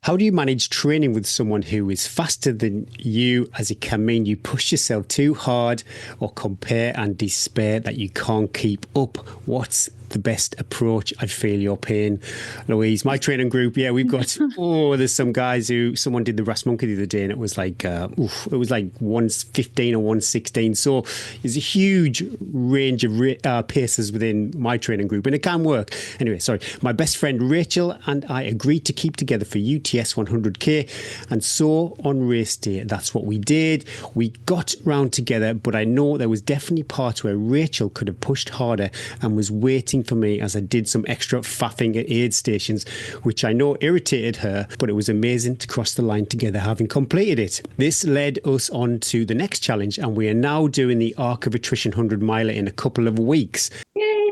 How do you manage training with someone who is faster than you, as it can mean you push yourself too hard or compare and despair that you can't keep up? What's the best approach? I feel your pain, Louise. My training group, we've got, there's some guys someone did the Brass Monkey the other day and it was like, it was like 115 or 116. So there's a huge range of paces within my training group and it can work. Anyway, sorry. My best friend Rachel and I agreed to keep together for UTS 100k. And so on race day, that's what we did. We got round together, but I know there was definitely parts where Rachel could have pushed harder and was waiting for me as I did some extra faffing at aid stations, which I know irritated her, but it was amazing to cross the line together having completed it. This led us on to the next challenge, and we are now doing the Arc of Attrition 100 miler in a couple of weeks. Yay!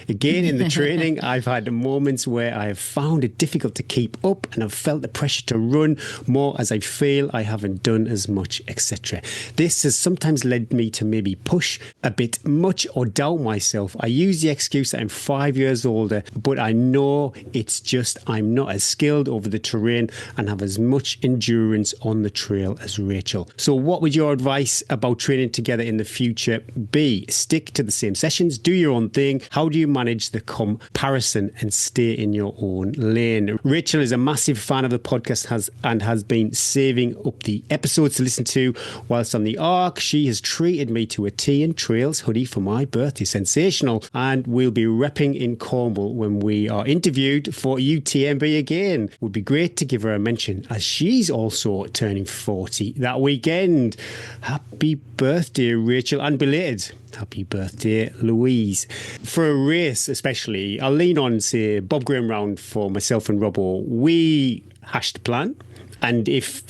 Again, in the training, I've had moments where I have found it difficult to keep up and I've felt the pressure to run more as I feel I haven't done as much, etc. This has sometimes led me to maybe push a bit much or doubt myself. I use the excuse that I'm 5 years older, but I know it's just I'm not as skilled over the terrain and have as much endurance on the trail as Rachel. So what would your advice about training together in the future be? Stick to the same sessions, do your own thing. How do you manage the comparison and stay in your own lane? Rachel is a massive fan of the podcast has been saving up the episodes to listen to whilst on the Arc. She has treated me to a tea and trails hoodie for my birthday. Sensational. And we'll be repping in Cornwall when we are interviewed for UTMB again. Would be great to give her a mention as she's also turning 40 that weekend. Happy birthday, Rachel, and belated happy birthday, Louise. For a race especially, I'll lean on, say, Bob Graham round for myself and Robbo. We hashed a plan. And if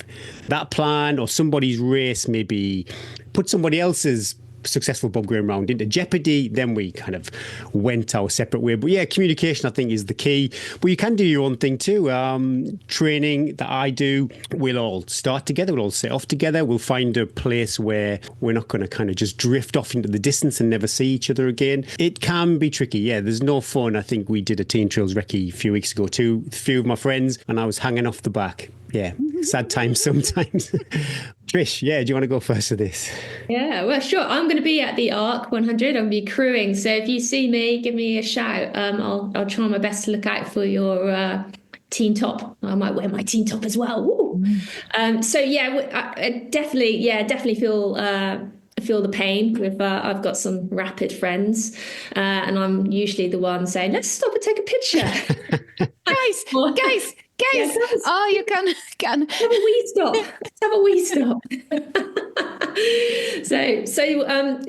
that plan or somebody's race maybe put somebody else's successful Bob Graham round into jeopardy, then we kind of went our separate way. But yeah, communication I think is the key. But you can do your own thing too. Training that I do, we'll all start together, we'll all set off together, we'll find a place where we're not going to kind of just drift off into the distance and never see each other again. It can be tricky, yeah, there's no fun. I think we did a Teen Trails recce a few weeks ago too, a few of my friends, and I was hanging off the back. Yeah, sad times sometimes. Trish, do you want to go first with this? Yeah, well, sure. I'm going to be at the Arc 100. I'll be crewing. So if you see me, give me a shout. I'll try my best to look out for your teen top. I might wear my teen top as well. Woo. So yeah, I definitely feel the pain with I've got some rapid friends and I'm usually the one saying, let's stop and take a picture. guys. Yes. Oh, you can have a wee stop. Let's have a wee stop.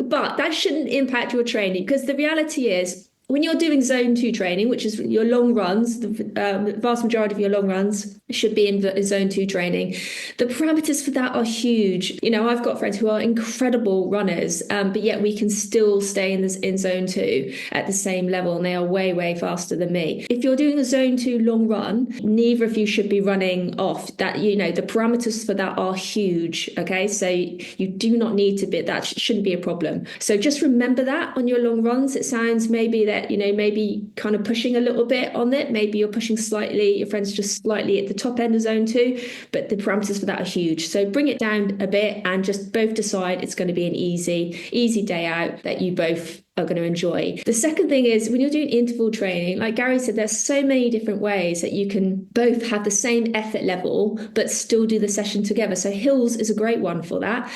But that shouldn't impact your training, because the reality is, when you're doing zone 2 training, which is your long runs, the vast majority of your long runs should be in zone 2 training. The parameters for that are huge. You know, I've got friends who are incredible runners, but yet we can still stay in zone 2 at the same level, and they are way, way faster than me. If you're doing a zone 2 long run, neither of you should be running off. That, you know, the parameters for that are huge. Okay, so you do not need to be. That shouldn't be a problem. So just remember that on your long runs. It sounds maybe that, you know, maybe kind of pushing a little bit on it. Maybe you're pushing slightly, your friend's just slightly at the top end of zone 2, but the parameters for that are huge. So bring it down a bit and just both decide it's going to be an easy day out that you both are going to enjoy. The second thing is, when you're doing interval training, like Gary said, there's so many different ways that you can both have the same effort level but still do the session together. So hills is a great one for that,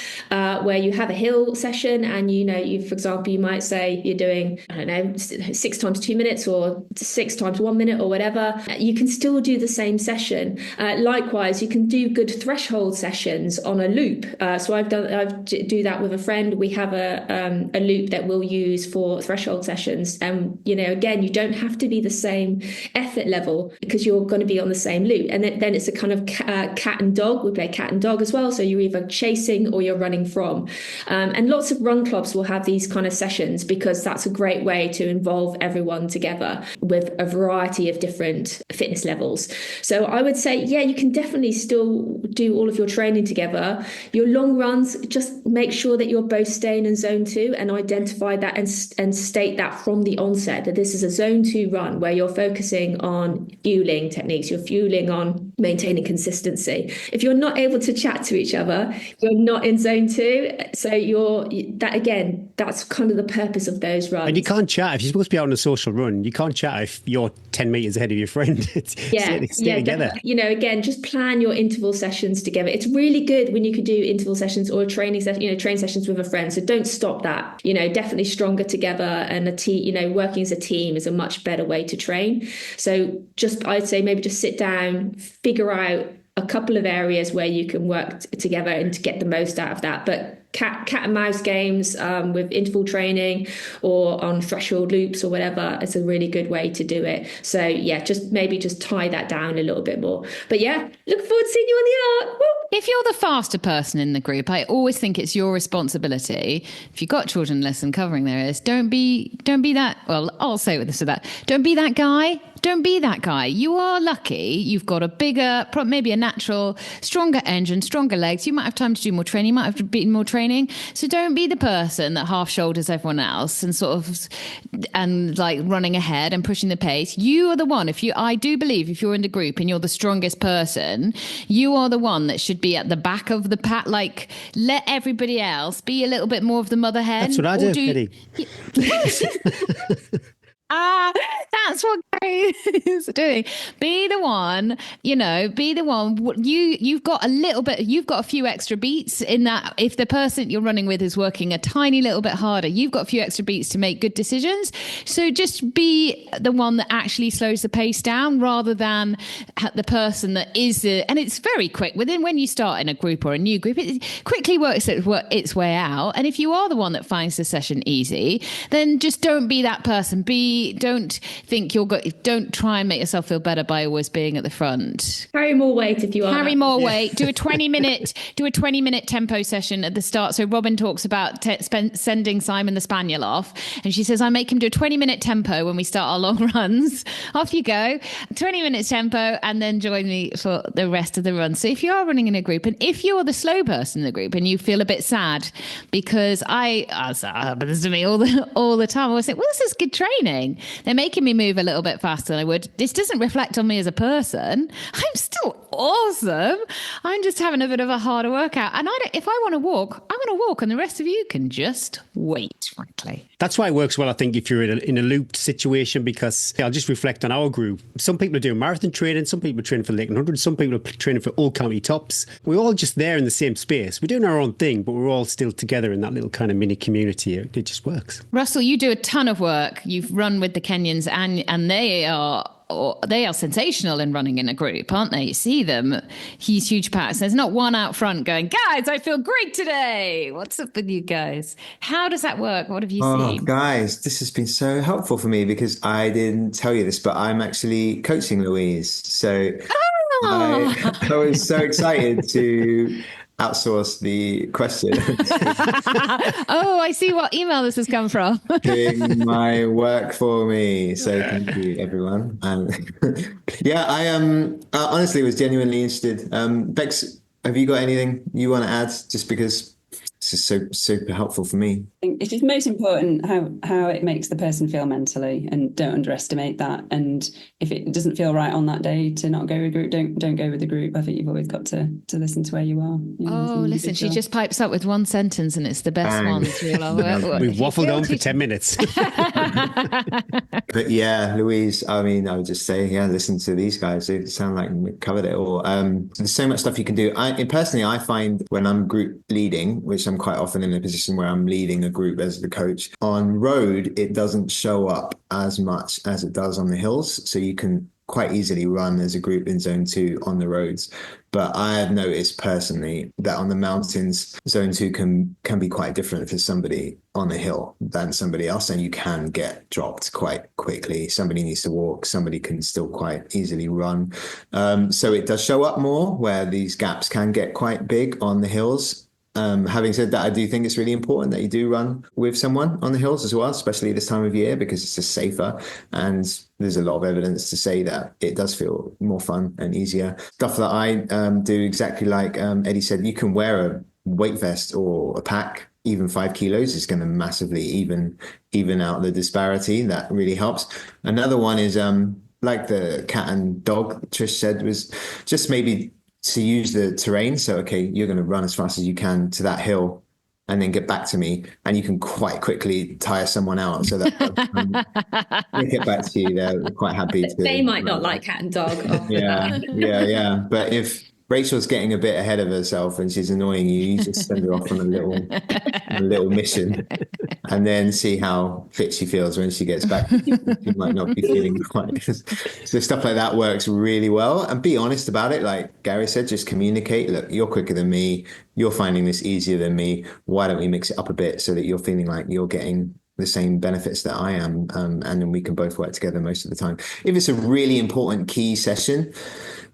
where you have a hill session and, you know, for example, you might say you're doing, I don't know, 6 times 2 minutes or 6 times 1 minute or whatever. You can still do the same session. Likewise, you can do good threshold sessions on a loop. So I do that with a friend. We have a loop that we'll use for threshold sessions, and, you know, again, you don't have to be the same effort level because you're going to be on the same loop. And then it's a kind of cat and dog. We play cat and dog as well, so you're either chasing or you're running from, and lots of run clubs will have these kind of sessions because that's a great way to involve everyone together with a variety of different fitness levels. So I would say, yeah, you can definitely still do all of your training together. Your long runs, just make sure that you're both staying in zone 2 and identify that and state that from the onset, that this is a zone 2 run where you're focusing on fueling techniques, you're fueling on maintaining consistency. If you're not able to chat to each other, you're not in zone 2. So that's kind of the purpose of those runs. And you can't chat if you're supposed to be out on a social run. You can't chat if you're 10 meters ahead of your friend. Stay together. Again, just plan your interval sessions together. It's really good when you could do interval sessions or train sessions with a friend. So don't stop that. Definitely stronger together, and working as a team is a much better way to train. So I'd say maybe just sit down, figure out a couple of areas where you can work together and to get the most out of that. But cat and mouse games with interval training or on threshold loops or whatever is a really good way to do it. So just tie that down a little bit more. But yeah, look forward to seeing you on the art. Woo! If you're the faster person in the group, I always think it's your responsibility. If you've got children listen covering their ears, don't be that. Well, I'll say with this or that. Don't be that guy. Don't be that guy. You are lucky. You've got a bigger, maybe a natural, stronger engine, stronger legs. You might have time to do more training. You might have beaten more training. So don't be the person that half shoulders everyone else and like running ahead and pushing the pace. You are the one. I do believe if you're in the group and you're the strongest person, you are the one that should be at the back of the pack. Like, let everybody else be a little bit more of the mother hen. That's what I do, Eddie. That's what Gary is doing. Be the one. You've got a few extra beats in that. If the person you're running with is working a tiny little bit harder, you've got a few extra beats to make good decisions. So just be the one that actually slows the pace down rather than the person that is and it's very quick. When you start in a group or a new group, it quickly works its way out. And if you are the one that finds the session easy, then just don't be that person. Don't try and make yourself feel better by always being at the front. Carry more weight if you are. Carry more weight. Do a 20-minute tempo session at the start. So Robin talks about sending Simon the Spaniel off, and she says I make him do a 20-minute tempo when we start our long runs. Off you go, 20 minutes tempo, and then join me for the rest of the run. So if you are running in a group, and if you're the slow person in the group, and you feel a bit sad because happens to me all the time, I always think, well, this is good training. They're making me move a little bit faster than I would. This doesn't reflect on me as a person. I'm still awesome. I'm just having a bit of a harder workout. And if I want to walk, I'm going to walk, and the rest of you can just wait, frankly. That's why it works well, I think, if you're in a looped situation, because I'll just reflect on our group. Some people are doing marathon training, some people are training for Lake 100, some people are training for all county tops. We're all just there in the same space. We're doing our own thing, but we're all still together in that little kind of mini community. It just works. Russell, you do a ton of work. You've run with the Kenyans, and they are sensational in running in a group, aren't they? You see them, huge packs. There's not one out front going, guys, I feel great today. What's up with you guys? How does that work? What have you seen? Guys, this has been so helpful for me because I didn't tell you this, but I'm actually coaching Louise. So I was so excited to outsource the question. Oh, I see what email this has come from. Doing my work for me. So thank you, everyone. I honestly was genuinely interested. Bex, have you got anything you want to add? Just because this is so super helpful for me. I think it's just most important how it makes the person feel mentally, and don't underestimate that. And if it doesn't feel right on that day to not go with a group, don't go with the group. I think you've always got to listen to where you are. Listen, she just pipes up with one sentence and it's the best one. We've waffled on for 10 minutes. But yeah, Louise, I would just say, listen to these guys. They sound like we covered it all. There's so much stuff you can do. I find when I'm group leading, which I'm quite often in a position where I'm leading a group as the coach, on road, it doesn't show up as much as it does on the hills. So you can quite easily run as a group in zone 2 on the roads. But I have noticed personally that on the mountains, zone 2 can be quite different for somebody on a hill than somebody else, and you can get dropped quite quickly. Somebody needs to walk, somebody can still quite easily run. So it does show up more where these gaps can get quite big on the hills. Having said that, I do think it's really important that you do run with someone on the hills as well, especially this time of year, because it's just safer. And there's a lot of evidence to say that it does feel more fun and easier. Stuff that I do exactly like Eddie said, you can wear a weight vest or a pack. Even 5 kilos is going to massively even out the disparity. That really helps. Another one is like the cat and dog Trish said, was just maybe to use the terrain. So, okay, you're going to run as fast as you can to that hill and then get back to me. And you can quite quickly tire someone out so that they get back to you. They're quite happy to. They might not like cat and dog. Yeah. But if Rachel's getting a bit ahead of herself and she's annoying you, you just send her off on a little mission and then see how fit she feels when she gets back. She might not be feeling quite. So stuff like that works really well. And be honest about it. Like Gary said, just communicate. Look, you're quicker than me. You're finding this easier than me. Why don't we mix it up a bit so that you're feeling like you're getting the same benefits that I am, and then we can both work together most of the time. If it's a really important key session,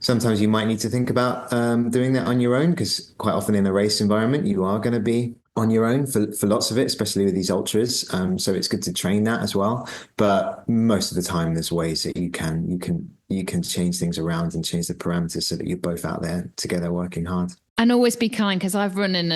sometimes you might need to think about doing that on your own, because quite often in a race environment, you are going to be on your own for lots of it, especially with these ultras. So it's good to train that as well. But most of the time, there's ways that you can change things around and change the parameters so that you're both out there together working hard. And always be kind, because I've run in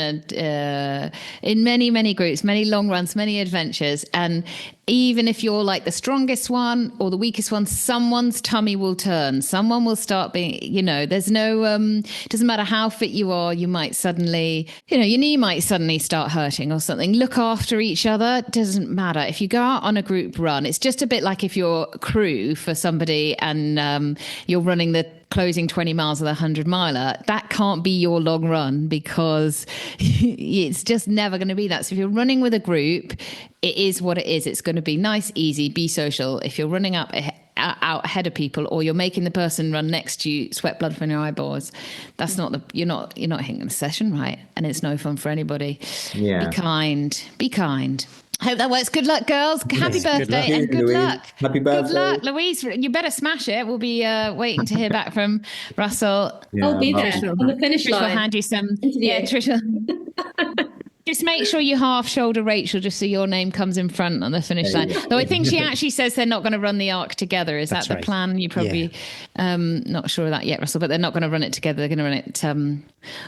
many groups, many long runs, many adventures. And even if you're like the strongest one or the weakest one, someone's tummy will turn. Someone will start being, there's no, doesn't matter how fit you are, you might suddenly, your knee might suddenly start hurting or something. Look after each other. Doesn't matter. If you go out on a group run, it's just a bit like if you're crew for somebody and you're running the closing 20 miles of the 100-miler, that can't be your long run, because it's just never going to be that. So if you're running with a group, it is what it is. It's going to be nice, easy, be social. If you're running out ahead of people, or you're making the person run next to you sweat blood from your eyeballs, that's not you're not hitting the session right, and it's no fun for anybody. Yeah. Be kind. Hope that works. Good luck, girls. Happy birthday and good luck. Happy birthday. Good luck, Louise. You better smash it. We'll be waiting to hear back from Russell. Yeah, I'll be there on the finish Trish will line. hand you some. Interview. Yeah, Trish. Just make sure you half shoulder Rachel, just so your name comes in front on the finish line. Though I think she actually says they're not going to run the arc together. Is that the plan? You probably not sure of that yet, Russell, but they're not going to run it together. They're going to run it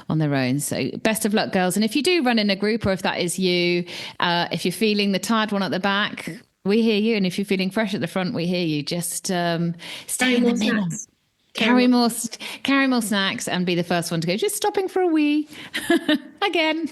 on their own. So best of luck, girls. And if you do run in a group, or if that is you, if you're feeling the tired one at the back, we hear you. And if you're feeling fresh at the front, we hear you. Just stay in the middle. Carry more snacks and be the first one to go. Just stopping for a wee again.